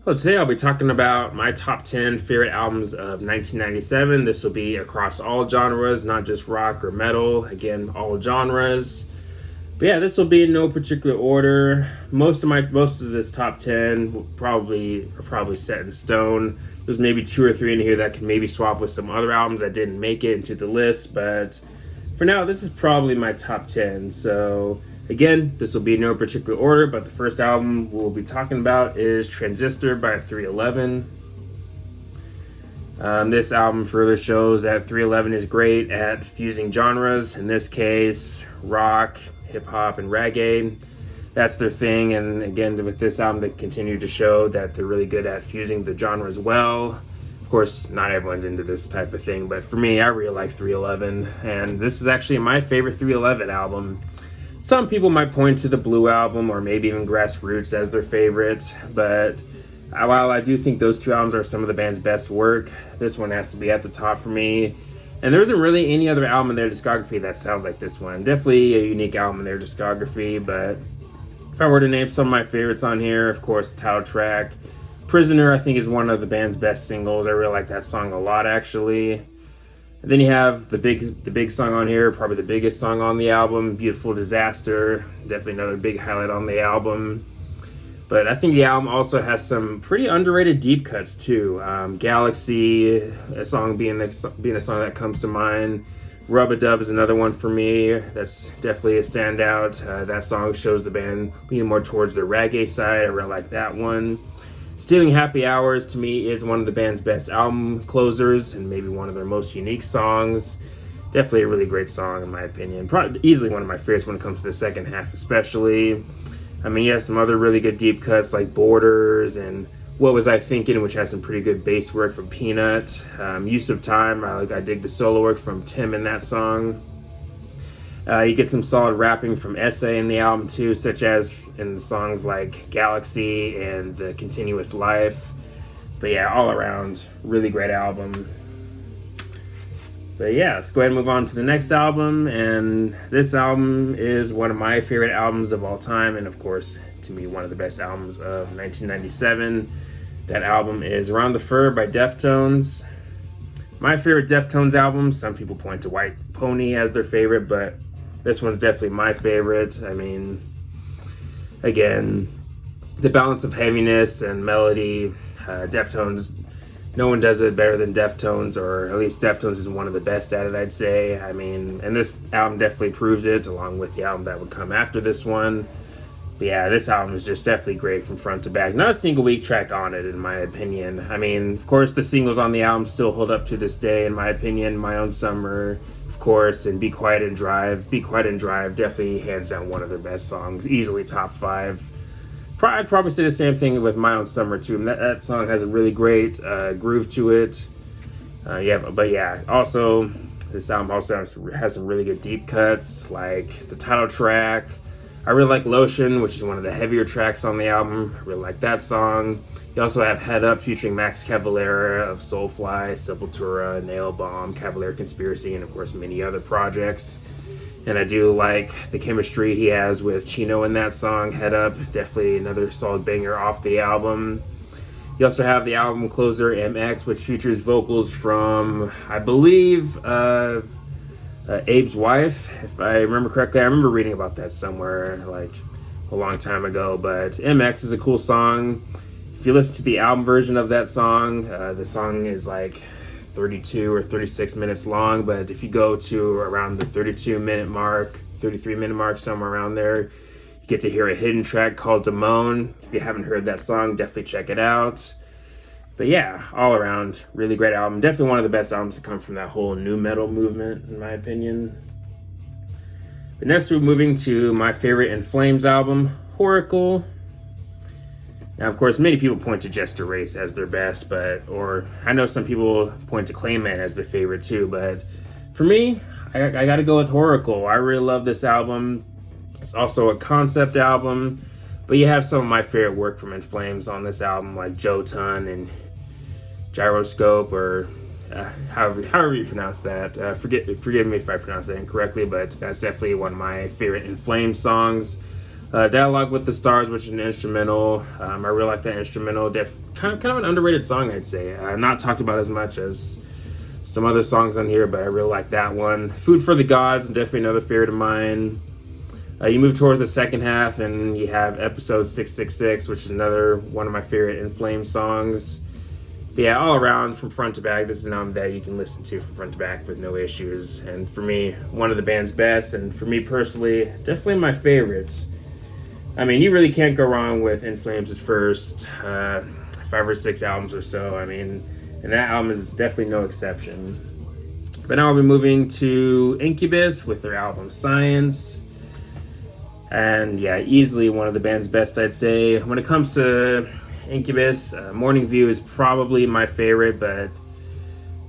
Well, today I'll be talking about my top 10 favorite albums of 1997. This will be across all genres, not just rock or metal. Again, all genres. But yeah, this will be in no particular order. Most of this top 10 are probably set in stone. There's maybe two or three in here that can maybe swap with some other albums that didn't make it into the list, but for now, this is probably my top 10. So again, this will be in no particular order, but the first album we'll be talking about is Transistor by 311. This album further shows that 311 is great at fusing genres. In this case, rock, hip hop, and reggae. That's their thing. And again, with this album, they continue to show that they're really good at fusing the genres well. Of course, not everyone's into this type of thing, but for me, I really like 311. And this is actually my favorite 311 album. Some people might point to the Blue album or maybe even Grassroots as their favorite, but while I do think those two albums are some of the band's best work, this one has to be at the top for me. And there isn't really any other album in their discography that sounds like this one. Definitely a unique album in their discography, but if I were to name some of my favorites on here, of course, the title track, Prisoner, I think is one of the band's best singles. I really like that song a lot, actually. And then you have the big song on here, probably the biggest song on the album, Beautiful Disaster. Definitely another big highlight on the album. But I think the album also has some pretty underrated deep cuts too. Galaxy, a song being a song that comes to mind. Rub-a-Dub is another one for me. That's definitely a standout. That song shows the band leaning more towards the reggae side. I really like that one. Stealing Happy Hours to me is one of the band's best album closers and maybe one of their most unique songs. Definitely a really great song in my opinion. Probably easily one of my favorites when it comes to the second half especially. I mean, you have some other really good deep cuts like Borders and What Was I Thinking, which has some pretty good bass work from Peanut. Use of Time, I dig the solo work from Tim in that song. You get some solid rapping from Essay in the album too, such as in the songs like Galaxy and The Continuous Life. But yeah, all around, really great album. But yeah, let's go ahead and move on to the next album. And this album is one of my favorite albums of all time. And of course, to me, one of the best albums of 1997. That album is Around the Fur by Detones. My favorite Detones album, some people point to White Pony as their favorite, but this one's definitely my favorite. I mean, again, the balance of heaviness and melody, Deftones, no one does it better than Deftones, or at least Deftones is one of the best at it, I'd say. I mean, and this album definitely proves it, along with the album that would come after this one. But yeah, this album is just definitely great from front to back. Not a single weak track on it, in my opinion. I mean, of course, the singles on the album still hold up to this day, in my opinion. My Own Summer, of course, and Be Quiet and Drive. Be Quiet and Drive, definitely hands down one of their best songs. Easily top 5. I'd probably say the same thing with My Own Summer too. That song has a really great groove to it. But yeah, also this album also has some really good deep cuts, like the title track. I really like Lotion, which is one of the heavier tracks on the album. I really like that song. You also have Head Up featuring Max Cavalera of Soulfly, Sepultura, Nail Bomb, Cavalier Conspiracy, and of course many other projects. And I do like the chemistry he has with Chino in that song, Head Up. Definitely another solid banger off the album. You also have the album closer, MX, which features vocals from, I believe, Abe's wife. If I remember correctly, I remember reading about that somewhere like a long time ago. But MX is a cool song. If you listen to the album version of that song, the song is like 32 or 36 minutes long, but if you go to around the 32-minute mark, 33-minute mark, somewhere around there, you get to hear a hidden track called Damone. If you haven't heard that song, definitely check it out. But yeah, all around, really great album. Definitely one of the best albums to come from that whole new metal movement, in my opinion. But next we're moving to my favorite Inflames album, Horacle. Now, of course, many people point to Jester Race as their best, or I know some people point to Clayman as their favorite too, but for me, I gotta go with Horacle. I really love this album. It's also a concept album, but you have some of my favorite work from Inflames on this album, like Jotun and Gyroscope, or however you pronounce that. Forgive me if I pronounce that incorrectly, but that's definitely one of my favorite Inflames songs. Dialogue with the Stars, which is an instrumental. I really like that instrumental. Kind of an underrated song, I'd say. Not talked about as much as some other songs on here, but I really like that one. Food for the Gods, definitely another favorite of mine. You move towards the second half, and you have episode 666, which is another one of my favorite Inflames songs. But yeah, all around, from front to back, this is an album that you can listen to from front to back with no issues. And for me, one of the band's best, and for me personally, definitely my favorite. I mean, you really can't go wrong with Inflames' first 5 or 6 albums or so. I mean, and that album is definitely no exception. But now I'll be moving to Incubus with their album Science. And yeah, easily one of the band's best, I'd say. When it comes to Incubus, Morning View is probably my favorite, but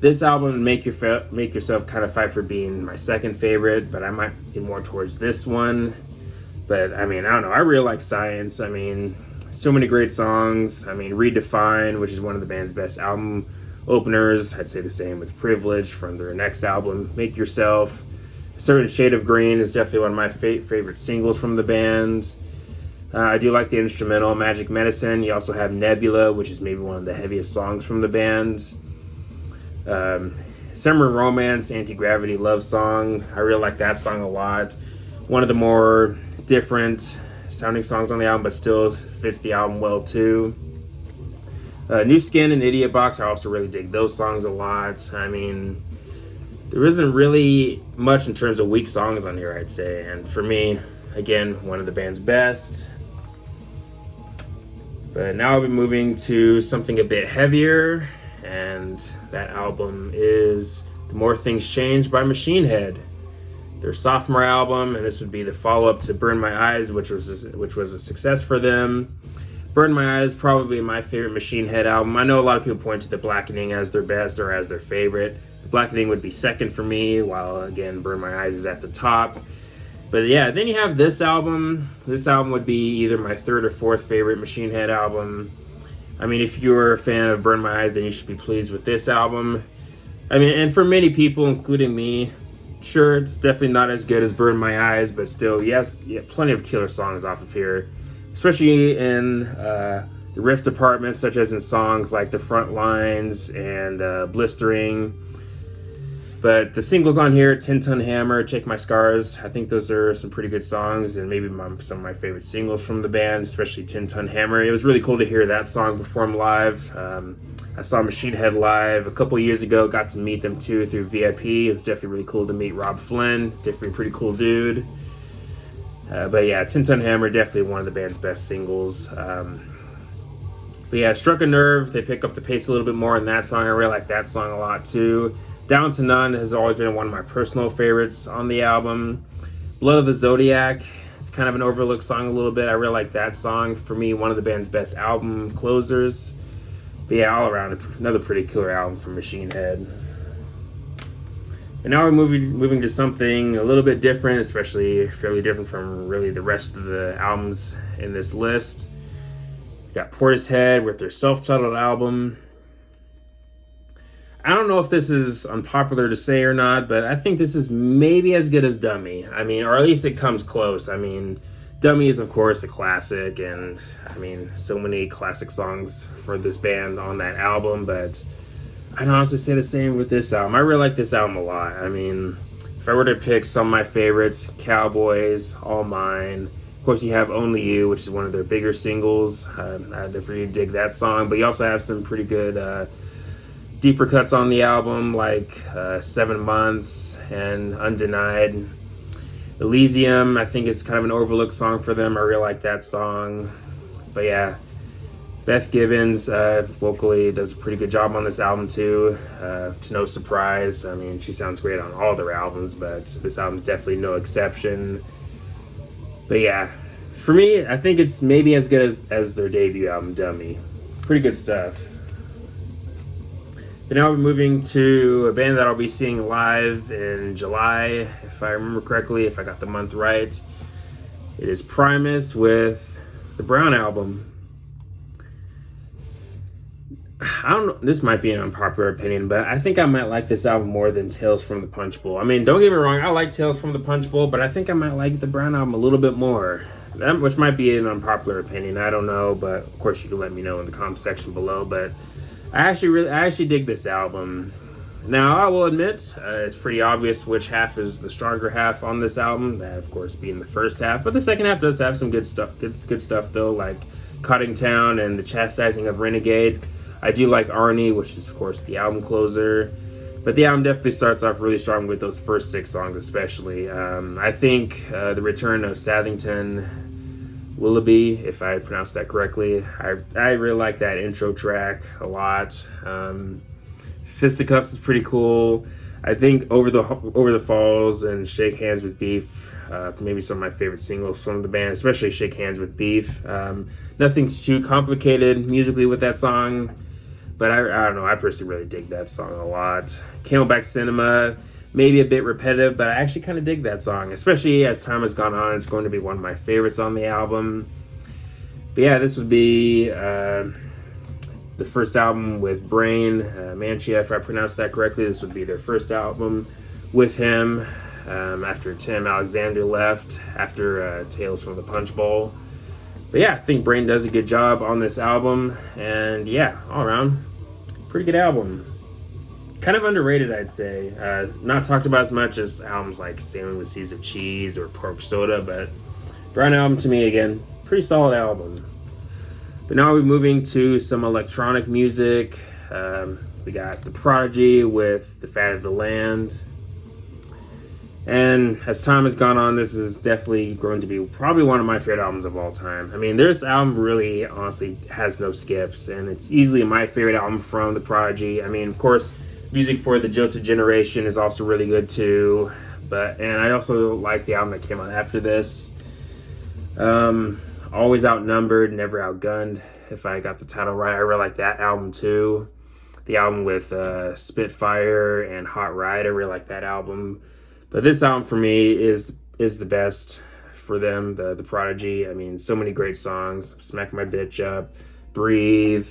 this album, Make Yourself Kind of Fight for being my second favorite, but I might be more towards this one. But I mean, I don't know, I really like Science. I mean, so many great songs. I mean, Redefine, which is one of the band's best album openers. I'd say the same with Privilege from their next album, Make Yourself. A Certain Shade of Green is definitely one of my favorite singles from the band. I do like the instrumental Magic Medicine. You also have Nebula, which is maybe one of the heaviest songs from the band. Summer Romance, Anti-Gravity Love Song. I really like that song a lot. One of the more different sounding songs on the album, but still fits the album well too. New Skin and Idiot Box, I also really dig those songs a lot. I mean, there isn't really much in terms of weak songs on here, I'd say. And for me, again, one of the band's best. But now I'll be moving to something a bit heavier. And that album is The More Things Change by Machine Head. Their sophomore album, and this would be the follow-up to Burn My Eyes, which was a success for them. Burn My Eyes, probably my favorite Machine Head album. I know a lot of people point to The Blackening as their best or as their favorite. The Blackening would be second for me, while again, Burn My Eyes is at the top. But yeah, then you have this album. This album would be either my third or fourth favorite Machine Head album. I mean, if you're a fan of Burn My Eyes, then you should be pleased with this album. I mean, and for many people, including me, sure, it's definitely not as good as Burn My Eyes, but still, yes, yeah, plenty of killer songs off of here. Especially in the riff department, such as in songs like The Front Lines and Blistering. But the singles on here, 10-Ton Hammer, Take My Scars, I think those are some pretty good songs, and maybe some of my favorite singles from the band, especially 10-Ton Hammer. It was really cool to hear that song performed live. I saw Machine Head live a couple years ago, got to meet them too through VIP. It was definitely really cool to meet Rob Flynn, definitely a pretty cool dude. But yeah, 10-Ton Hammer, definitely one of the band's best singles. But yeah, Struck a Nerve, they pick up the pace a little bit more in that song. I really like that song a lot too. Down to None has always been one of my personal favorites on the album. Blood of the Zodiac, it's kind of an overlooked song a little bit. I really like that song. For me, one of the band's best album closers. But yeah, all around, another pretty killer album from Machine Head. And now we're moving to something a little bit different, especially fairly different from really the rest of the albums in this list. We got Portishead with their self-titled album. I don't know if this is unpopular to say or not, but I think this is maybe as good as Dummy. I mean, or at least it comes close. I mean, Dummy is, of course, a classic, and I mean, so many classic songs for this band on that album, but I'd honestly say the same with this album. I really like this album a lot. I mean, if I were to pick some of my favorites, Cowboys, All Mine. Of course, you have Only You, which is one of their bigger singles. I definitely dig that song, but you also have some pretty good deeper cuts on the album, like 7 Months and Undenied. Elysium, I think, is kind of an overlooked song for them. I really like that song. But yeah, Beth Gibbons vocally does a pretty good job on this album too. To no surprise. I mean, she sounds great on all their albums, but this album's definitely no exception. But yeah, for me, I think it's maybe as good as their debut album, Dummy. Pretty good stuff. But now we're moving to a band that I'll be seeing live in July, if I remember correctly, if I got the month right. It is Primus with the Brown Album. I don't know, this might be an unpopular opinion, but I think I might like this album more than Tales from the Punch Bowl. I mean, don't get me wrong, I like Tales from the Punch Bowl, but I think I might like the Brown Album a little bit more. which might be an unpopular opinion. I don't know, but of course you can let me know in the comment section below. But I actually dig this album. Now I will admit it's pretty obvious which half is the stronger half on this album. That of course being the first half, but the second half does have some good stuff. Good stuff though, like Cutting Town and the Chastising of Renegade. I do like Arnie, which is of course the album closer. But the album definitely starts off really strong with those first 6 songs, especially. I think the return of Sathington Willoughby, if I pronounced that correctly, I really like that intro track a lot. Fisticuffs is pretty cool. I think Over the Falls and Shake Hands with Beef, maybe some of my favorite singles from the band, especially Shake Hands with Beef. Nothing too complicated musically with that song. But I don't know, I personally really dig that song a lot. Camelback Cinema, maybe a bit repetitive, but I actually kind of dig that song. Especially as time has gone on, it's going to be one of my favorites on the album. But yeah, this would be the first album with Brain, Manchia, if I pronounced that correctly. This would be their first album with him after Tim Alexander left, after Tales from the Punch Bowl. But yeah, I think Brain does a good job on this album, and yeah, all around, pretty good album. Kind of underrated, I'd say. Not talked about as much as albums like Sailing with Seas of Cheese or Pork Soda, but Brown Album to me, again, pretty solid album. But now we're moving to some electronic music. We got The Prodigy with The Fat of the Land. And as time has gone on, this is definitely going to be probably one of my favorite albums of all time. I mean, this album really, honestly, has no skips, and it's easily my favorite album from The Prodigy. I mean, of course, music for the Jilted Generation is also really good too. And I also like the album that came out after this. Always Outnumbered, Never Outgunned, if I got the title right. I really like that album too. The album with Spitfire and Hot Ride, I really like that album. But this album for me is the best for them, the Prodigy. I mean, so many great songs. Smack My Bitch Up, Breathe.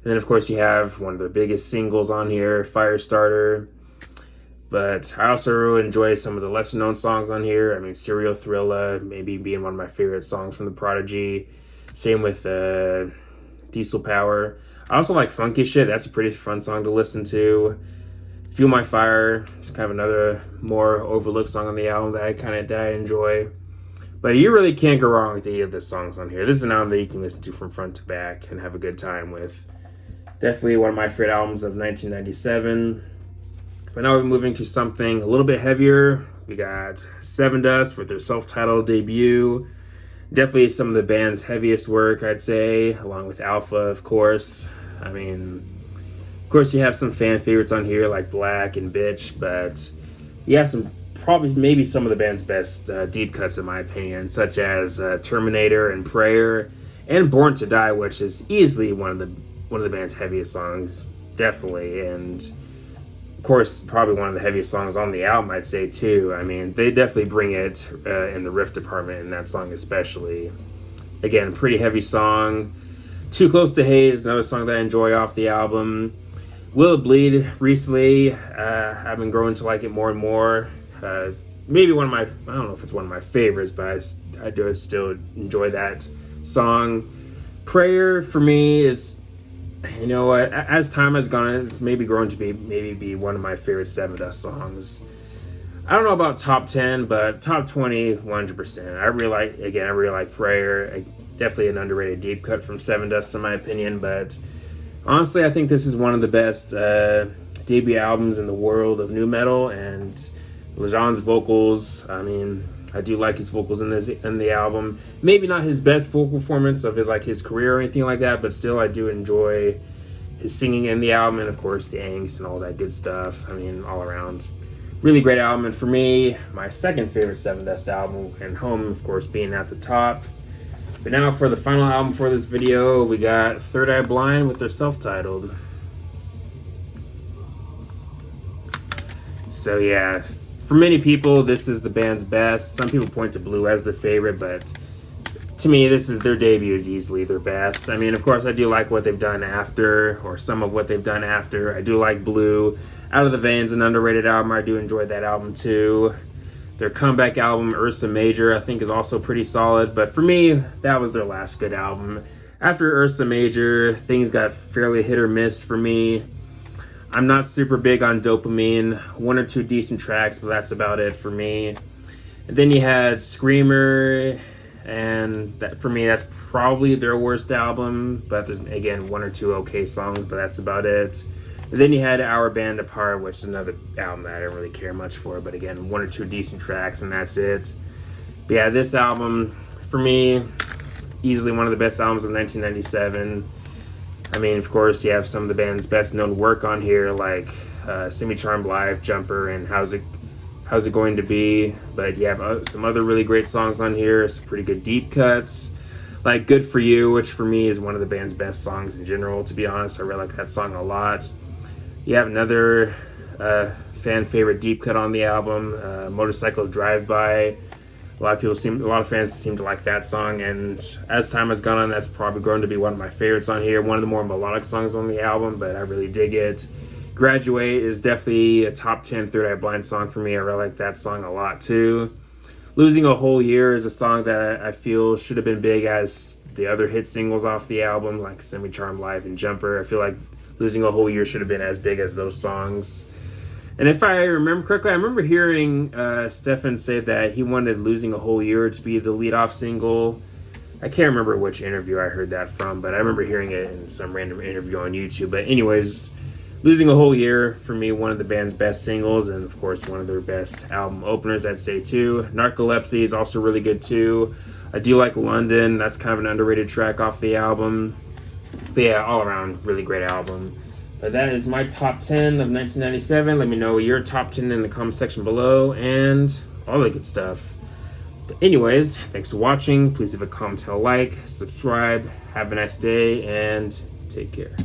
And then, of course, you have one of their biggest singles on here, Firestarter. But I also really enjoy some of the lesser-known songs on here. I mean, Serial Thriller, maybe being one of my favorite songs from the Prodigy. Same with Diesel Power. I also like Funky Shit. That's a pretty fun song to listen to. Fuel My Fire is kind of another more overlooked song on the album that I enjoy. But you really can't go wrong with any of the songs on here. This is an album that you can listen to from front to back and have a good time with. Definitely one of my favorite albums of 1997. But now we're moving to something a little bit heavier. We got Seven Dust with their self-titled debut. Definitely some of the band's heaviest work, I'd say, along with Alpha, of course. I mean, of course, you have some fan favorites on here like Black and Bitch, but you have maybe some of the band's best deep cuts, in my opinion, such as Terminator and Prayer, and Born to Die, which is easily one of the band's heaviest songs, definitely, and of course, probably one of the heaviest songs on the album, I'd say too. I mean, they definitely bring it in the riff department in that song, especially. Again, pretty heavy song. Too Close to Hate is another song that I enjoy off the album. Will It Bleed recently, I've been growing to like it more and more. Maybe one of my, I don't know if it's one of my favorites, but I do still enjoy that song. Prayer for me is, you know what, as time has gone, it's maybe grown to be one of my favorite Seven Dust songs. I don't know about top 10, but top 20, 100%. I really like Prayer. Definitely an underrated deep cut from Seven Dust in my opinion, but honestly, I think this is one of the best debut albums in the world of nu metal, and Lejean's vocals, I mean, I do like his vocals in the album. Maybe not his best vocal performance of his career or anything like that, but still I do enjoy his singing in the album, and of course the angst and all that good stuff. I mean, all around, really great album. And for me, my second favorite Seven Dust album, and Home, of course, being at the top. But now for the final album for this video, we got Third Eye Blind with their self-titled. So yeah, for many people, this is the band's best. Some people point to Blue as their favorite, but to me, their debut is easily their best. I mean, of course, I do like what they've done after, or some of what they've done after. I do like Blue. Out of the Veins, an underrated album. I do enjoy that album too. Their comeback album, Ursa Major, I think is also pretty solid. But for me, that was their last good album. After Ursa Major, things got fairly hit or miss for me. I'm not super big on Dopamine. 1 or 2 decent tracks, but that's about it for me. And then you had Screamer, and that, for me, that's probably their worst album. But there's, again, 1 or 2 okay songs, but that's about it. And then you had Our Band Apart, which is another album that I don't really care much for. But again, 1 or 2 decent tracks, and that's it. But yeah, this album, for me, easily one of the best albums of 1997. I mean, of course, you have some of the band's best known work on here, like Semi-Charmed Live, Jumper, and How's It Going to Be. But you have some other really great songs on here, some pretty good deep cuts, like Good For You, which for me is one of the band's best songs in general, to be honest. I really like that song a lot. You have another fan favorite deep cut on the album, Motorcycle Drive-By. A lot of fans seem to like that song, and as time has gone on, that's probably grown to be one of my favorites on here. One of the more melodic songs on the album, but I really dig it. Graduate is definitely a top 10 Third Eye Blind song for me. I really like that song a lot too. Losing a Whole Year is a song that I feel should have been big as the other hit singles off the album, like Semi-Charmed Live and Jumper. I feel like Losing a Whole Year should have been as big as those songs. And if I remember correctly, I remember hearing Stefan say that he wanted Losing a Whole Year to be the lead-off single. I can't remember which interview I heard that from, but I remember hearing it in some random interview on YouTube. But anyways, Losing a Whole Year, for me, one of the band's best singles, and of course, one of their best album openers, I'd say too. Narcolepsy is also really good too. I do like London. That's kind of an underrated track off the album. But yeah, all around, really great album. But that is my top 10 of 1997. Let me know your top 10 in the comment section below and all that good stuff. But anyways, thanks for watching. Please leave a comment, a like, subscribe. Have a nice day, and take care.